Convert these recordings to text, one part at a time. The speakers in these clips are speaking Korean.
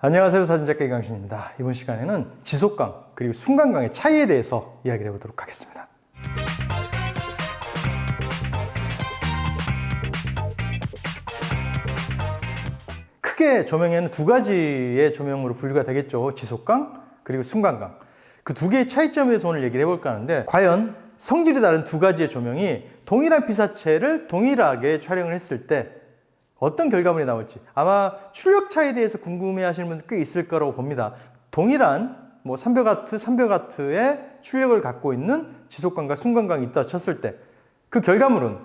안녕하세요. 사진작가 이강신입니다. 이번 시간에는 지속강 그리고 순간강의 차이에 대해서 이야기를 해보도록 하겠습니다. 크게 조명에는 두 가지의 조명으로 분류가 되겠죠. 지속강 그리고 순간강. 그 두 개의 차이점에 대해서 오늘 얘기를 해볼까 하는데, 과연 성질이 다른 두 가지의 조명이 동일한 피사체를 동일하게 촬영을 했을 때 어떤 결과물이 나올지, 아마 출력 차이에 대해서 궁금해 하시는 분들 꽤 있을 거라고 봅니다. 동일한 300W 의 출력을 갖고 있는 지속강과 순간강이 있다 쳤을 때 그 결과물은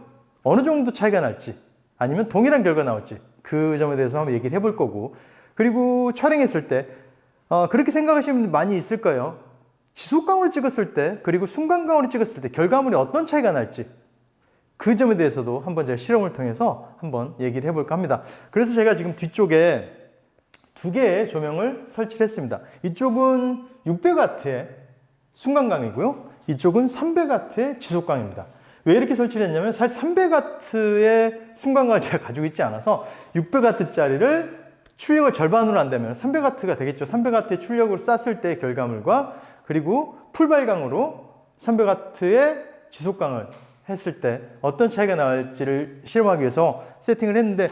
어느 정도 차이가 날지, 아니면 동일한 결과가 나올지, 그 점에 대해서 한번 얘기를 해볼 거고, 그리고 촬영했을 때 그렇게 생각하시는 분들 많이 있을 거예요. 지속강으로 찍었을 때 그리고 순간강으로 찍었을 때 결과물이 어떤 차이가 날지, 그 점에 대해서도 한번 제가 실험을 통해서 한번 얘기를 해볼까 합니다. 그래서 제가 지금 뒤쪽에 두 개의 조명을 설치를 했습니다. 이쪽은 600W의 순간강이고요. 이쪽은 300W의 지속강입니다. 왜 이렇게 설치를 했냐면, 사실 300W의 순간강을 제가 가지고 있지 않아서 600W짜리를 출력을 절반으로 한다면 300W가 되겠죠. 300W의 출력으로 쐈을 때의 결과물과, 그리고 풀발강으로 300W의 지속강을 했을 때 어떤 차이가 나올지를 실험하기 위해서 세팅을 했는데,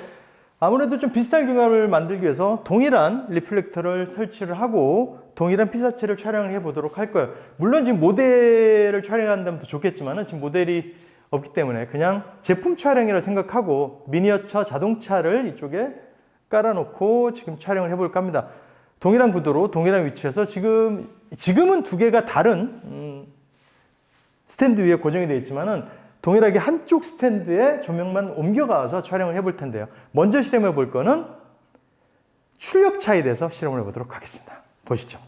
아무래도 좀 비슷한 결과를 만들기 위해서 동일한 리플렉터를 설치를 하고 동일한 피사체를 촬영을 해 보도록 할 거예요. 물론 지금 모델을 촬영한다면 더 좋겠지만 지금 모델이 없기 때문에 그냥 제품 촬영이라고 생각하고 미니어처 자동차를 이쪽에 깔아놓고 지금 촬영을 해볼까 합니다. 동일한 구도로 동일한 위치에서 지금은 두 개가 다른 스탠드 위에 고정이 되어 있지만은 동일하게 한쪽 스탠드에 조명만 옮겨가서 촬영을 해볼 텐데요. 먼저 실험해 볼 거는 출력 차이에 대해서 실험을 해보도록 하겠습니다. 보시죠.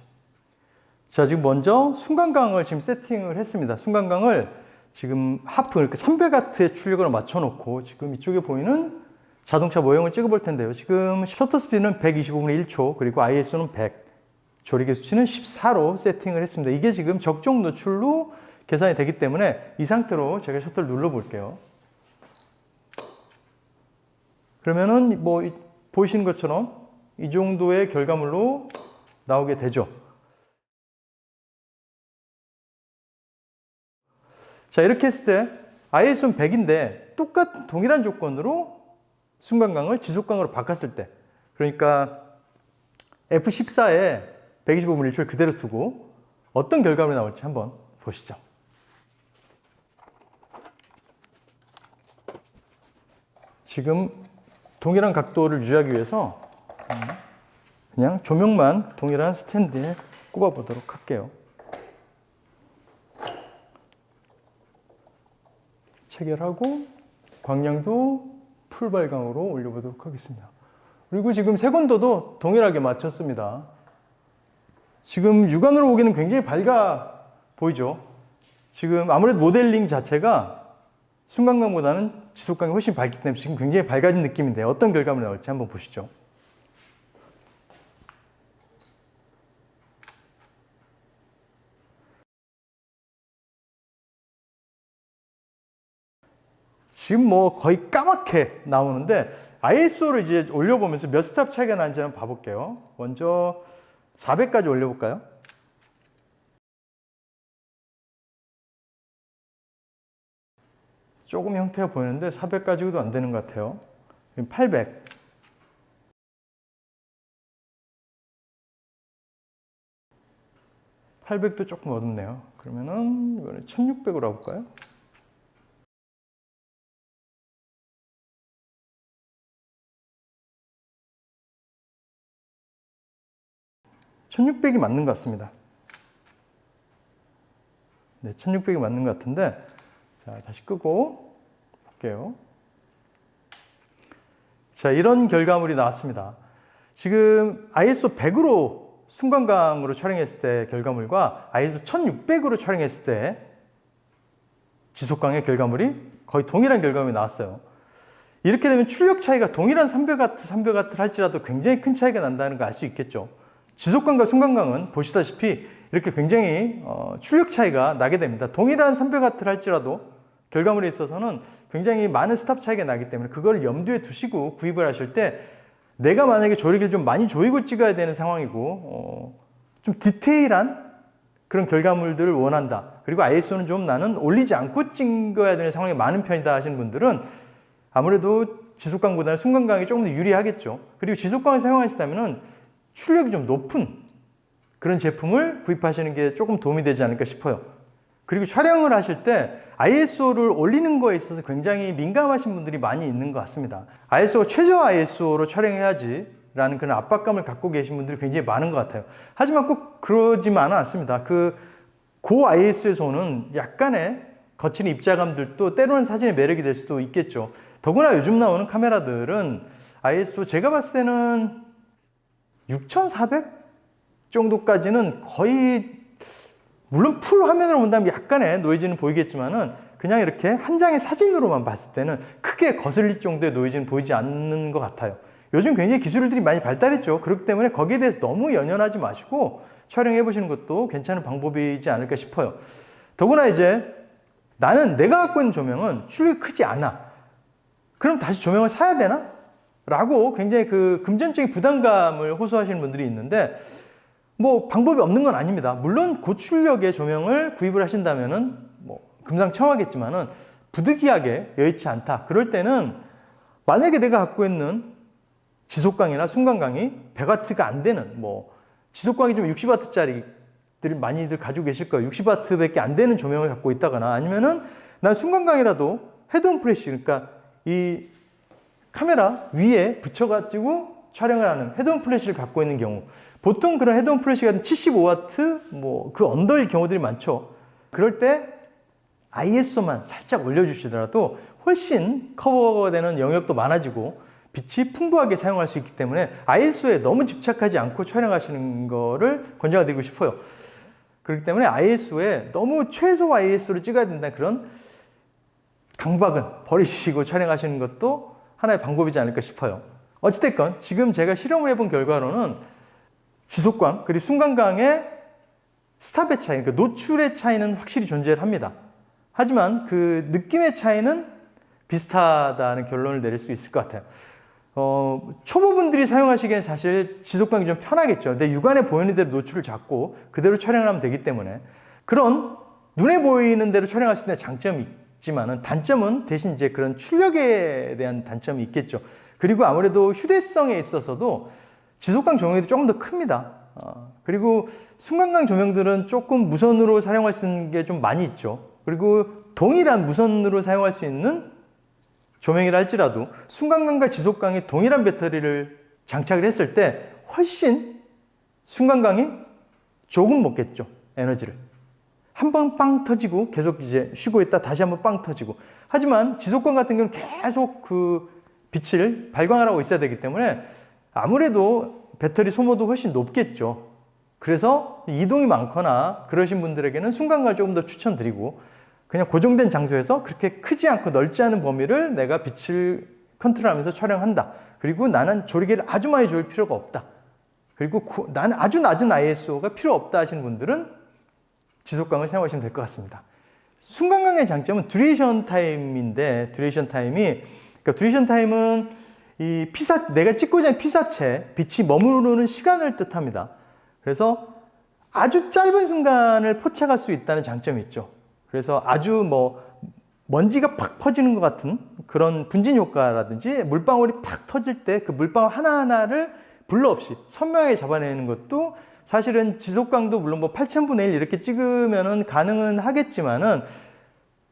자, 지금 먼저 순간강을 지금 세팅을 했습니다. 순간강을 지금 하프, 이렇게 300W의 출력으로 맞춰놓고 지금 이쪽에 보이는 자동차 모형을 찍어볼 텐데요. 지금 셔터 스피드는 125분의 1초, 그리고 ISO는 100, 조리개 수치는 14로 세팅을 했습니다. 이게 지금 적정 노출로 계산이 되기 때문에 이 상태로 제가 셔터를 눌러 볼게요. 그러면은 보이시는 것처럼 이 정도의 결과물로 나오게 되죠. 자, 이렇게 했을 때 ISO는 100인데 똑같은 동일한 조건으로 순간강을 지속강으로 바꿨을 때, 그러니까 F14에 125분의 1초를 그대로 두고 어떤 결과물이 나올지 한번 보시죠. 지금 동일한 각도를 유지하기 위해서 그냥 조명만 동일한 스탠드에 꼽아 보도록 할게요. 체결하고 광량도 풀발광으로 올려보도록 하겠습니다. 그리고 지금 색온도도 동일하게 맞췄습니다. 지금 육안으로 보기에는 굉장히 밝아 보이죠? 지금 아무래도 모델링 자체가 순간강보다는 지속강이 훨씬 밝기 때문에 지금 굉장히 밝아진 느낌인데 어떤 결과물이 나올지 한번 보시죠. 지금 거의 까맣게 나오는데 ISO를 이제 올려보면서 몇 스텝 차이가 나는지 한번 봐볼게요. 먼저 400까지 올려볼까요? 조금 형태가 보이는데 400까지도 안 되는 것 같아요. 800. (800도) 조금 어둡네요. 그러면은 이거는 1600으로 해볼까요? (1600이) 맞는 것 같습니다. 네, 1600이 맞는 것 같은데, 자, 다시 끄고 볼게요. 자, 이런 결과물이 나왔습니다. 지금 ISO 100으로 순간강으로 촬영했을 때 결과물과 ISO 1600으로 촬영했을 때 지속강의 결과물이 거의 동일한 결과물이 나왔어요. 이렇게 되면 출력 차이가 동일한 300W 할지라도 굉장히 큰 차이가 난다는 걸 알 수 있겠죠. 지속강과 순간강은 보시다시피 이렇게 굉장히 출력 차이가 나게 됩니다. 동일한 300W를 할지라도 결과물에 있어서는 굉장히 많은 스탑 차이가 나기 때문에 그걸 염두에 두시고 구입을 하실 때 내가 만약에 조리개를 좀 많이 조이고 찍어야 되는 상황이고 좀 디테일한 그런 결과물들을 원한다. 그리고 ISO는 좀 나는 올리지 않고 찍어야 되는 상황이 많은 편이다 하시는 분들은 아무래도 지속광보다는 순간광이 조금 더 유리하겠죠. 그리고 지속광을 사용하시다면 출력이 좀 높은 그런 제품을 구입하시는 게 조금 도움이 되지 않을까 싶어요. 그리고 촬영을 하실 때 ISO를 올리는 거에 있어서 굉장히 민감하신 분들이 많이 있는 것 같습니다. ISO가 최저 ISO로 촬영해야지 라는 그런 압박감을 갖고 계신 분들이 굉장히 많은 것 같아요. 하지만 꼭 그러지만은 않습니다. 고 ISO에서 오는 약간의 거친 입자감들도 때로는 사진의 매력이 될 수도 있겠죠. 더구나 요즘 나오는 카메라들은 ISO 제가 봤을 때는 6400 정도까지는 거의, 물론 풀 화면으로 본다면 약간의 노이즈는 보이겠지만은 그냥 이렇게 한 장의 사진으로만 봤을 때는 크게 거슬릴 정도의 노이즈는 보이지 않는 것 같아요. 요즘 굉장히 기술들이 많이 발달했죠. 그렇기 때문에 거기에 대해서 너무 연연하지 마시고 촬영해 보시는 것도 괜찮은 방법이지 않을까 싶어요. 더구나 이제 나는 내가 갖고 있는 조명은 출력이 크지 않아. 그럼 다시 조명을 사야 되나? 라고 굉장히 금전적인 부담감을 호소하시는 분들이 있는데 뭐 방법이 없는 건 아닙니다. 물론 고출력의 조명을 구입을 하신다면은 뭐 금상첨화겠지만은 부득이하게 여의치 않다. 그럴 때는 만약에 내가 갖고 있는 지속광이나 순간광이 100W가 안 되는 뭐 지속광이 좀 60W짜리들 많이들 가지고 계실 거예요. 60W밖에 안 되는 조명을 갖고 있다거나 아니면은 난 순간광이라도 헤드온 플래시, 그러니까 이 카메라 위에 붙여가지고 촬영을 하는 헤드온 플래시를 갖고 있는 경우, 보통 그런 헤드온 플래시가 75W 뭐 그 언더일 경우들이 많죠. 그럴 때 ISO만 살짝 올려주시더라도 훨씬 커버되는 영역도 많아지고 빛이 풍부하게 사용할 수 있기 때문에 ISO에 너무 집착하지 않고 촬영하시는 거를 권장드리고 싶어요. 그렇기 때문에 ISO에 너무 최소 ISO를 찍어야 된다는 그런 강박은 버리시고 촬영하시는 것도 하나의 방법이지 않을까 싶어요. 어찌됐건 지금 제가 실험을 해본 결과로는 지속광 그리고 순간광의 스탑의 차이, 그러니까 노출의 차이는 확실히 존재를 합니다. 하지만 그 느낌의 차이는 비슷하다는 결론을 내릴 수 있을 것 같아요. 초보분들이 사용하시기에는 사실 지속광이 좀 편하겠죠. 내 육안에 보이는 대로 노출을 잡고 그대로 촬영을 하면 되기 때문에 그런 눈에 보이는 대로 촬영할 수 있는 장점이 있지만은 단점은 대신 이제 그런 출력에 대한 단점이 있겠죠. 그리고 아무래도 휴대성에 있어서도 지속광 조명이 조금 더 큽니다. 그리고 순간광 조명들은 조금 무선으로 사용할 수 있는 게 좀 많이 있죠. 그리고 동일한 무선으로 사용할 수 있는 조명이라 할지라도 순간광과 지속광이 동일한 배터리를 장착을 했을 때 훨씬 순간광이 조금 먹겠죠. 에너지를. 한 번 빵 터지고 계속 이제 쉬고 있다 다시 한번 빵 터지고. 하지만 지속광 같은 경우는 계속 그 빛을 발광하고 있어야 되기 때문에 아무래도 배터리 소모도 훨씬 높겠죠. 그래서 이동이 많거나 그러신 분들에게는 순간광을 조금 더 추천드리고 그냥 고정된 장소에서 그렇게 크지 않고 넓지 않은 범위를 내가 빛을 컨트롤하면서 촬영한다. 그리고 나는 조리개를 아주 많이 조일 필요가 없다. 그리고 나는 아주 낮은 ISO가 필요 없다 하시는 분들은 지속광을 사용하시면 될 것 같습니다. 순간광의 장점은 듀레이션 타임인데 듀레이션 타임은 이 내가 찍고자 하는 피사체, 빛이 머무르는 시간을 뜻합니다. 그래서 아주 짧은 순간을 포착할 수 있다는 장점이 있죠. 그래서 아주 먼지가 팍 퍼지는 것 같은 그런 분진 효과라든지 물방울이 팍 터질 때 그 물방울 하나하나를 블러 없이 선명하게 잡아내는 것도 사실은 지속광도 물론 8000분의 1 이렇게 찍으면은 가능은 하겠지만은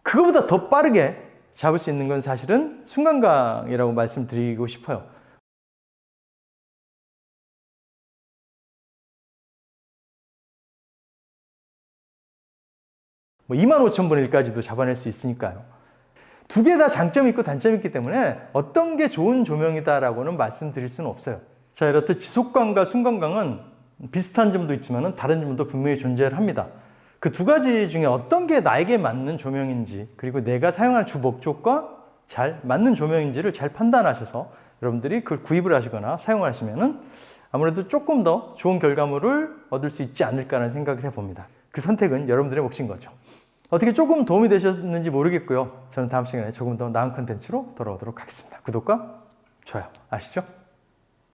그거보다 더 빠르게 잡을 수 있는 건 사실은 순간광이라고 말씀드리고 싶어요. 뭐 25,000분의 1까지도 잡아낼 수 있으니까요. 두 개 다 장점이 있고 단점이 있기 때문에 어떤 게 좋은 조명이다라고는 말씀드릴 수는 없어요. 자, 이렇듯 지속광과 순간광은 비슷한 점도 있지만 다른 점도 분명히 존재를 합니다. 그 두 가지 중에 어떤 게 나에게 맞는 조명인지 그리고 내가 사용하는 주 목적과 잘 맞는 조명인지를 잘 판단하셔서 여러분들이 그걸 구입을 하시거나 사용을 하시면은 아무래도 조금 더 좋은 결과물을 얻을 수 있지 않을까라는 생각을 해봅니다. 그 선택은 여러분들의 몫인 거죠. 어떻게 조금 도움이 되셨는지 모르겠고요. 저는 다음 시간에 조금 더 나은 컨텐츠로 돌아오도록 하겠습니다. 구독과 좋아요 아시죠?